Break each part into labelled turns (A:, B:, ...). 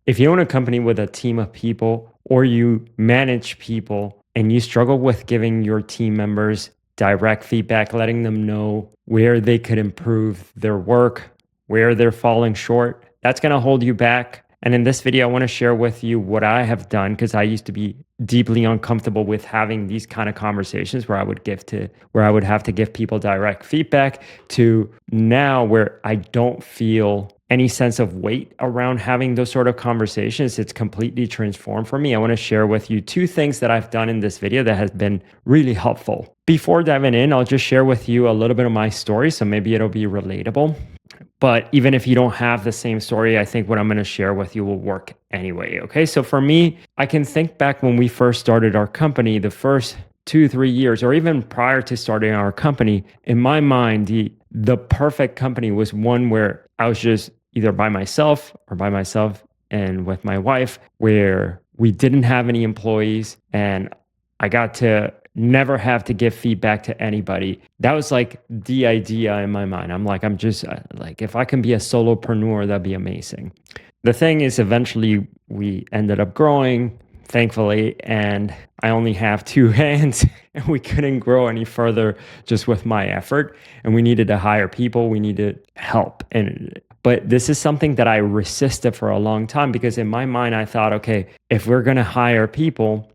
A: If you own a company with a team of people or you manage people and you struggle with giving your team members direct feedback, letting them know where they could improve their work, where they're falling short, that's going to hold you back. And in this video, I want to share with you what I have done because I used to be deeply uncomfortable with having these kind of conversations where I would have to give people direct feedback to now where I don't feel any sense of weight around having those sort of conversations. It's completely transformed for me. I want to share with you two things that I've done in this video that has been really helpful. Before diving in, I'll just share with you a little bit of my story, so maybe it'll be relatable. But even if you don't have the same story, I think what I'm going to share with you will work anyway. Okay. So for me, I can think back when we first started our company, the first 2-3 years, or even prior to starting our company, in my mind, the perfect company was one where I was just either by myself and with my wife, where we didn't have any employees and I got to never have to give feedback to anybody. That was like the idea in my mind. I'm just like, if I can be a solopreneur, that'd be amazing. The thing is, eventually we ended up growing, thankfully, and I only have two hands and we couldn't grow any further just with my effort. And we needed to hire people, we needed help. But this is something that I resisted for a long time because in my mind, I thought, okay, if we're going to hire people,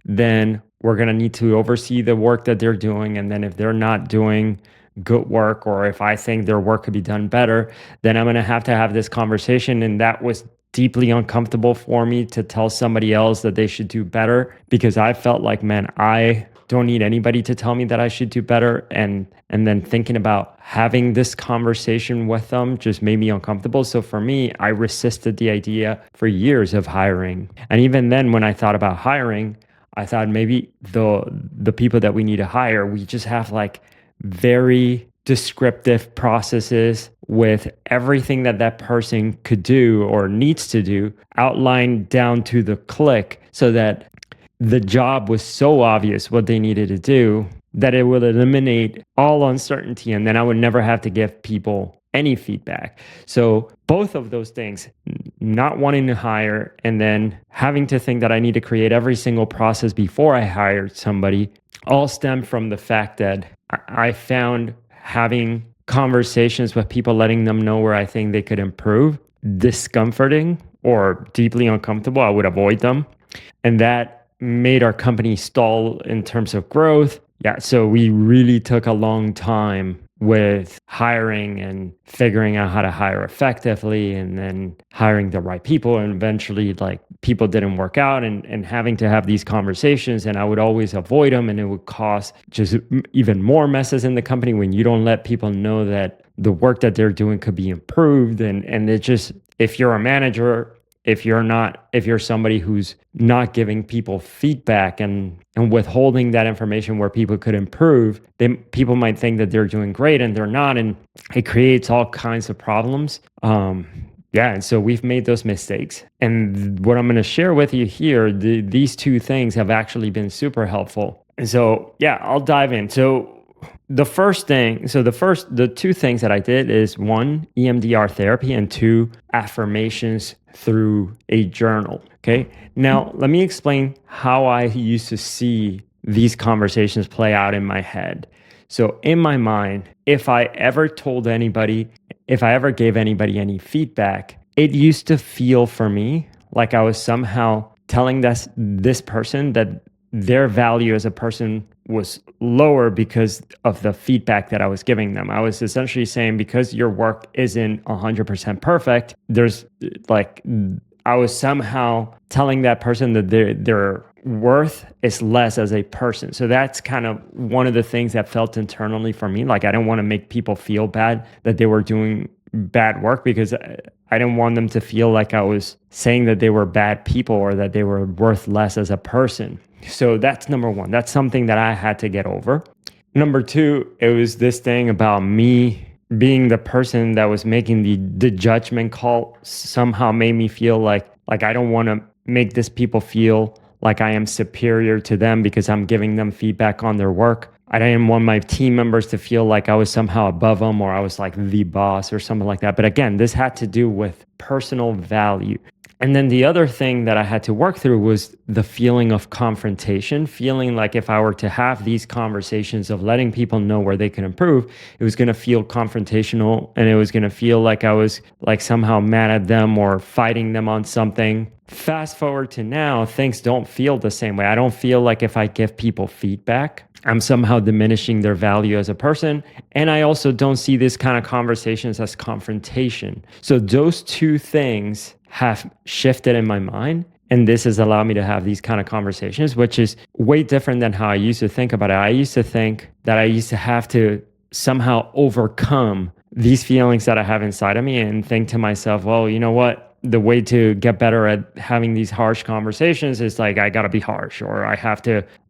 A: then we're going to need to oversee the work that they're doing. And then if they're not doing good work, or if I think their work could be done better, then I'm going to have this conversation. And that was deeply uncomfortable for me to tell somebody else that they should do better because I felt like, man, I don't need anybody to tell me that I should do better. And then thinking about having this conversation with them just made me uncomfortable. So for me, I resisted the idea for years of hiring. And even then, when I thought about hiring, I thought maybe the people that we need to hire, we just have like very descriptive processes with everything that that person could do or needs to do outlined down to the click so that the job was so obvious what they needed to do that it would eliminate all uncertainty. And then I would never have to give people any feedback. So both of those things, not wanting to hire and then having to think that I need to create every single process before I hired somebody, all stem from the fact that I found having conversations with people, letting them know where I think they could improve, discomforting or deeply uncomfortable. I would avoid them. And that made our company stall in terms of growth. Yeah, so we really took a long time with hiring and figuring out how to hire effectively and then hiring the right people. And eventually, like, people didn't work out and having to have these conversations. And I would always avoid them. And it would cause just even more messes in the company when you don't let people know that the work that they're doing could be improved. And it just, if you're a manager, if you're somebody who's not giving people feedback and withholding that information where people could improve, then people might think that they're doing great and they're not. And it creates all kinds of problems. Yeah, and so we've made those mistakes. And what I'm going to share with you here, these two things have actually been super helpful. And so, yeah, I'll dive in. So the two things that I did is one, EMDR therapy, and two, affirmations through a journal. Okay. Now, let me explain how I used to see these conversations play out in my head. So in my mind, if I ever gave anybody any feedback, it used to feel for me like I was somehow telling this person that their value as a person was lower because of the feedback that I was giving them. I was essentially saying, because your work isn't 100% perfect, I was somehow telling that person that their worth is less as a person. So that's kind of one of the things that felt internally for me. Like, I didn't want to make people feel bad that they were doing bad work because I didn't want them to feel like I was saying that they were bad people or that they were worth less as a person. So that's number one. That's something that I had to get over. Number two, it was this thing about me being the person that was making the judgment call somehow made me feel like I don't want to make these people feel like I am superior to them because I'm giving them feedback on their work. I didn't want my team members to feel like I was somehow above them or I was like the boss or something like that. But again, this had to do with personal value. And then the other thing that I had to work through was the feeling of confrontation, feeling like if I were to have these conversations of letting people know where they can improve, it was going to feel confrontational and it was going to feel like I was like somehow mad at them or fighting them on something. Fast forward to now, things don't feel the same way. I don't feel like if I give people feedback, I'm somehow diminishing their value as a person. And I also don't see this kind of conversations as confrontation. So those two things have shifted in my mind. And this has allowed me to have these kind of conversations, which is way different than how I used to think about it. I used to think that I used to have to somehow overcome these feelings that I have inside of me and think to myself, well, you know what? The way to get better at having these harsh conversations is like, I got to be harsh, or I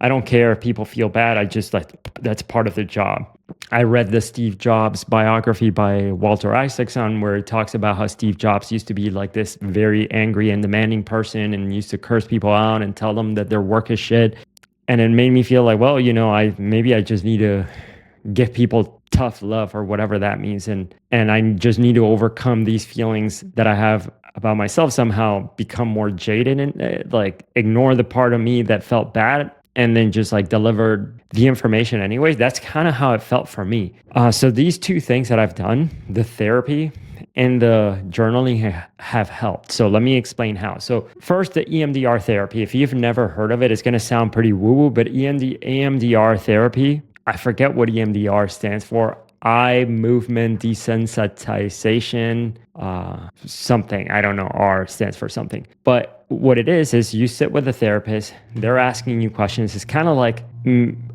A: don't care if people feel bad. I just like, that's part of the job. I read the Steve Jobs biography by Walter Isaacson, where it talks about how Steve Jobs used to be like this very angry and demanding person and used to curse people out and tell them that their work is shit. And it made me feel like, well, maybe I just need to give people tough love or whatever that means. And I just need to overcome these feelings that I have about myself, somehow become more jaded and like ignore the part of me that felt bad and then just like deliver the information anyways. That's kind of how it felt for me. So these two things that I've done, the therapy and the journaling, have helped. So let me explain how. So first, the EMDR therapy. If you've never heard of it, it's going to sound pretty woo-woo, but EMDR therapy, I forget what EMDR stands for. Eye movement desensitization, something. I don't know. R stands for something. But what it is you sit with a therapist. They're asking you questions. It's kind of like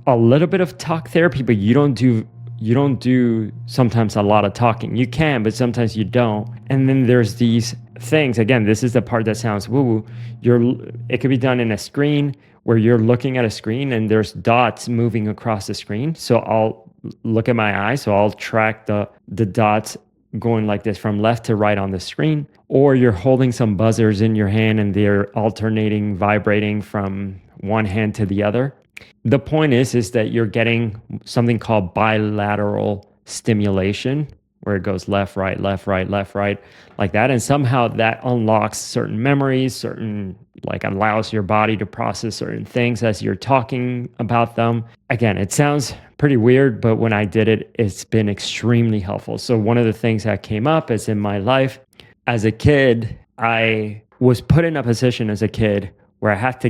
A: a little bit of talk therapy, but you don't do sometimes a lot of talking. You can, but sometimes you don't. And then there's these things. Again, this is the part that sounds woo-woo. It could be done in a screen where you're looking at a screen and there's dots moving across the screen. So I'll look at my eyes. So I'll track the dots going like this from left to right on the screen. Or you're holding some buzzers in your hand and they're alternating, vibrating from one hand to the other. The point is that you're getting something called bilateral stimulation, where it goes left, right, left, right, left, right, like that. And somehow that unlocks certain memories, like allows your body to process certain things as you're talking about them. Again, it sounds pretty weird, but when I did it, it's been extremely helpful. So one of the things that came up is in my life as a kid, I was put in a position as a kid where I had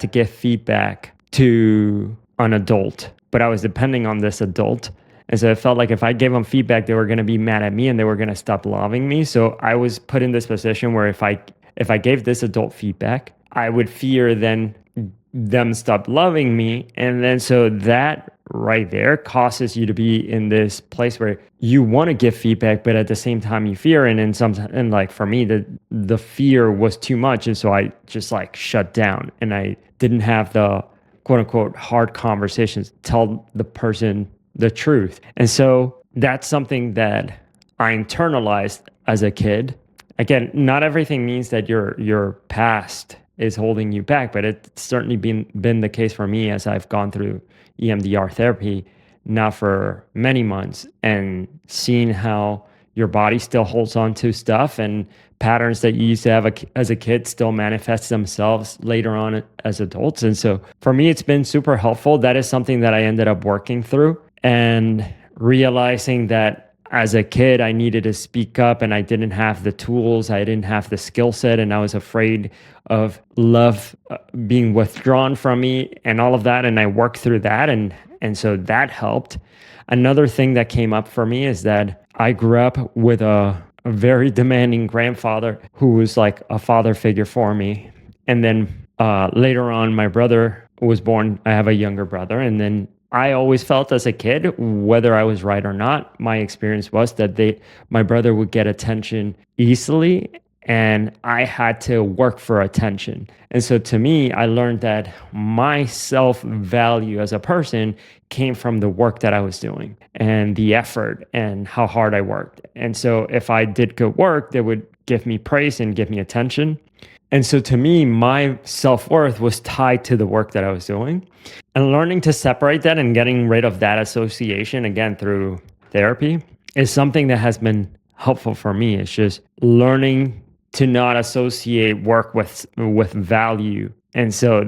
A: to give feedback to an adult, but I was depending on this adult. And so it felt like if I gave them feedback, they were going to be mad at me and they were going to stop loving me. So I was put in this position where if I gave this adult feedback, I would fear then them stop loving me. And then so that right there causes you to be in this place where you want to give feedback, but at the same time you fear. And like for me, the fear was too much. And so I just like shut down and I didn't have the quote unquote hard conversations, tell the person the truth. And so that's something that I internalized as a kid. Again, not everything means that your past is holding you back, but it's certainly been the case for me as I've gone through EMDR therapy now for many months and seeing how your body still holds on to stuff and patterns that you used to have as a kid still manifest themselves later on as adults. And so for me, it's been super helpful. That is something that I ended up working through and realizing that as a kid, I needed to speak up and I didn't have the tools. I didn't have the skill set and I was afraid of love being withdrawn from me and all of that. And I worked through that. And so that helped. Another thing that came up for me is that I grew up with a very demanding grandfather who was like a father figure for me. And then later on, my brother was born. I have a younger brother. And then I always felt as a kid, whether I was right or not, my experience was that my brother would get attention easily and I had to work for attention. And so to me, I learned that my self-value as a person came from the work that I was doing and the effort and how hard I worked. And so if I did good work, they would give me praise and give me attention. And so to me, my self-worth was tied to the work that I was doing. And learning to separate that and getting rid of that association, again, through therapy, is something that has been helpful for me. It's just learning to not associate work with value. And so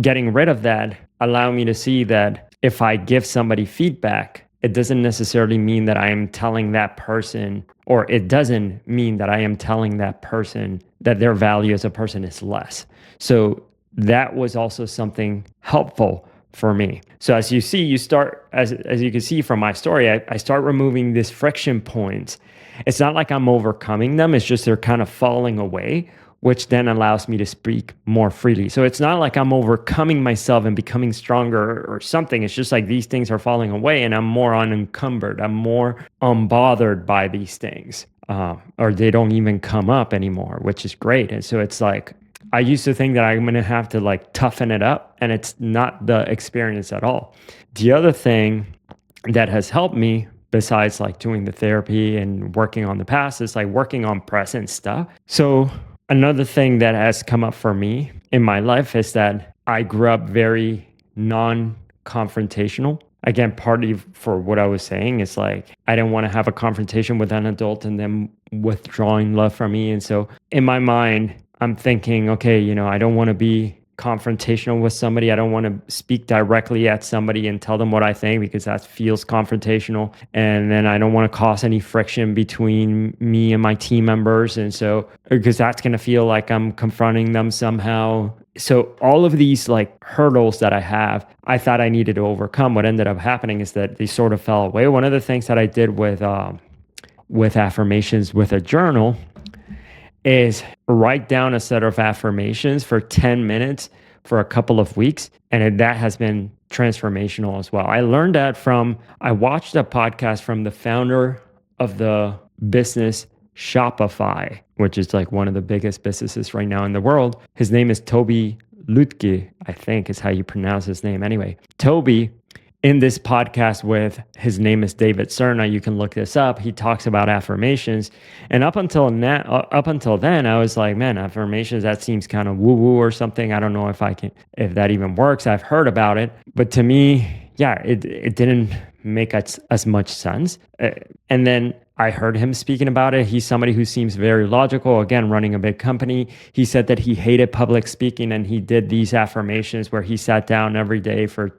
A: getting rid of that allowed me to see that if I give somebody feedback, it doesn't necessarily mean that I am telling that person, or it doesn't mean that I am telling that person that their value as a person is less. So that was also something helpful for me. So as you see, you start, as you can see from my story, I start removing these friction points. It's not like I'm overcoming them. It's just they're kind of falling away, which then allows me to speak more freely. So it's not like I'm overcoming myself and becoming stronger or something. It's just like these things are falling away and I'm more unencumbered. I'm more unbothered by these things, or they don't even come up anymore, which is great. And so it's like, I used to think that I'm going to have to like toughen it up, and it's not the experience at all. The other thing that has helped me, besides like doing the therapy and working on the past, is like working on present stuff. So another thing that has come up for me in my life is that I grew up very non-confrontational. Again, partly for what I was saying is like, I didn't want to have a confrontation with an adult and then withdrawing love from me. And so in my mind, I'm thinking, okay, I don't want to be confrontational with somebody. I don't want to speak directly at somebody and tell them what I think, because that feels confrontational. And then I don't want to cause any friction between me and my team members. And so, because that's going to feel like I'm confronting them somehow. So all of these like hurdles that I have, I thought I needed to overcome. What ended up happening is that they sort of fell away. One of the things that I did with affirmations with a journal is write down a set of affirmations for 10 minutes for a couple of weeks. And that has been transformational as well. I learned that I watched a podcast from the founder of the business Shopify, which is like one of the biggest businesses right now in the world. His name is Tobi Lütke, I think is how you pronounce his name. Anyway, Tobi, in this podcast with, his name is David Cerna, you can look this up. He talks about affirmations. And up until then, I was like, man, affirmations, that seems kind of woo-woo or something. I don't know if if that even works. I've heard about it. But to me, yeah, it didn't make as much sense. And then I heard him speaking about it. He's somebody who seems very logical, again, running a big company. He said that he hated public speaking, and he did these affirmations where he sat down every day for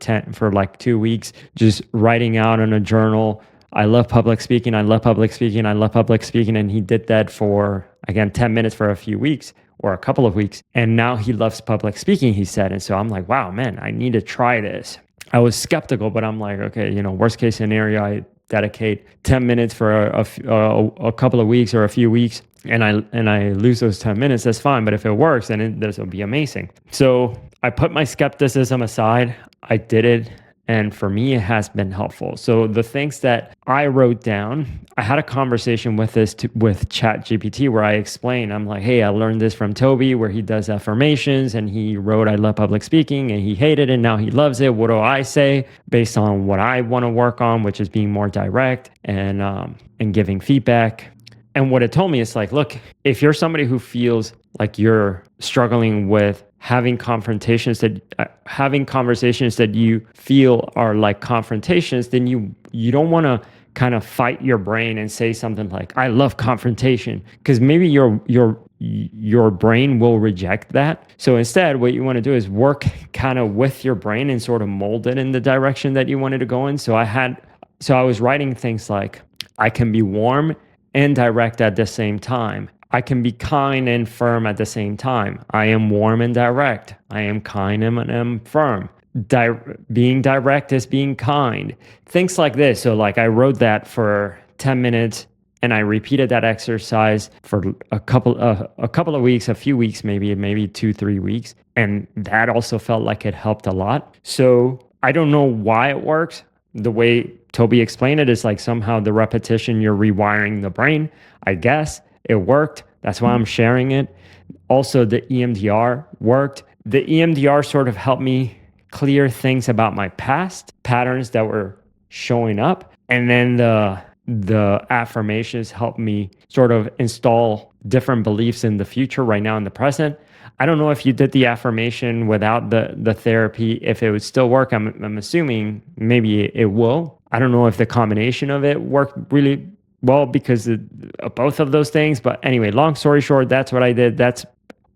A: like 2 weeks, just writing out in a journal, I love public speaking, I love public speaking, I love public speaking. And he did that for, again, 10 minutes for a few weeks or a couple of weeks. And now he loves public speaking, he said. And so I'm like, wow, man, I need to try this. I was skeptical, but I'm like, okay, worst case scenario, I dedicate 10 minutes for a couple of weeks or a few weeks, and I lose those 10 minutes, that's fine. But if it works, then this will be amazing. So I put my skepticism aside. I did it. And for me, it has been helpful. So the things that I wrote down, I had a conversation with ChatGPT where I explained, I'm like, hey, I learned this from Tobi, where he does affirmations, and he wrote, I love public speaking, and he hated it. Now he loves it. What do I say based on what I want to work on, which is being more direct and giving feedback? And what it told me is like, look, if you're somebody who feels like you're struggling with having conversations that you feel are like confrontations, then you don't want to kind of fight your brain and say something like, I love confrontation, because maybe your brain will reject that. So instead, what you want to do is work kind of with your brain and sort of mold it in the direction that you wanted to go in. So I was writing things like, I can be warm and direct at the same time. I can be kind and firm at the same time. I am warm and direct. I am kind and am firm. Being direct is being kind. Things like this. So like I wrote that for 10 minutes and I repeated that exercise for a couple of weeks, a few weeks, maybe 2-3 weeks. And that also felt like it helped a lot. So I don't know why it works. The way Tobi explained it is like somehow the repetition, you're rewiring the brain. I guess it worked. That's why I'm sharing it. Also, the EMDR worked. The EMDR sort of helped me clear things about my past, patterns that were showing up. And then the affirmations helped me sort of install different beliefs in the future right now in the present. I don't know if you did the affirmation without the therapy, if it would still work. I'm assuming maybe it will. I don't know if the combination of it worked really Well, because of both of those things. But anyway, long story short, that's what I did. That's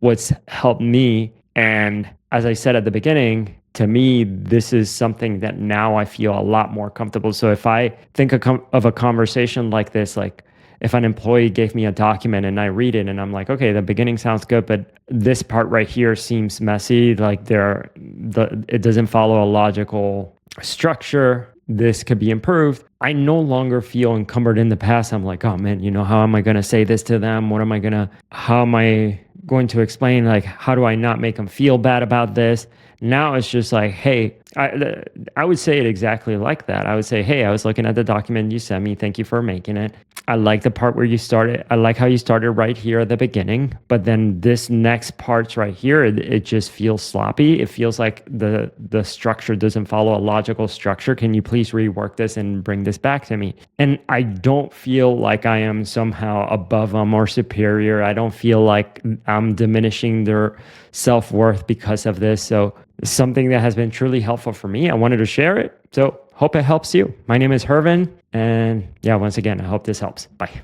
A: what's helped me. And as I said at the beginning, to me, this is something that now I feel a lot more comfortable. So if I think of a conversation like this, like if an employee gave me a document and I read it and I'm like, okay, the beginning sounds good, but this part right here seems messy. Like it doesn't follow a logical structure. This could be improved. I no longer feel encumbered in the past. I'm like, oh man, how am I going to say this to them? How am I going to explain? Like, how do I not make them feel bad about this? Now it's just like, hey, I would say it exactly like that. I would say, hey, I was looking at the document you sent me. Thank you for making it. I like the part where you started. I like how you started right here at the beginning, but then this next part's right here, it just feels sloppy. It feels like the structure doesn't follow a logical structure. Can you please rework this and bring this back to me? And I don't feel like I am somehow above them or superior. I don't feel like I'm diminishing their self-worth because of this. So something that has been truly helpful for me. I wanted to share it. So hope it helps you. My name is Hervin. And yeah, once again, I hope this helps. Bye.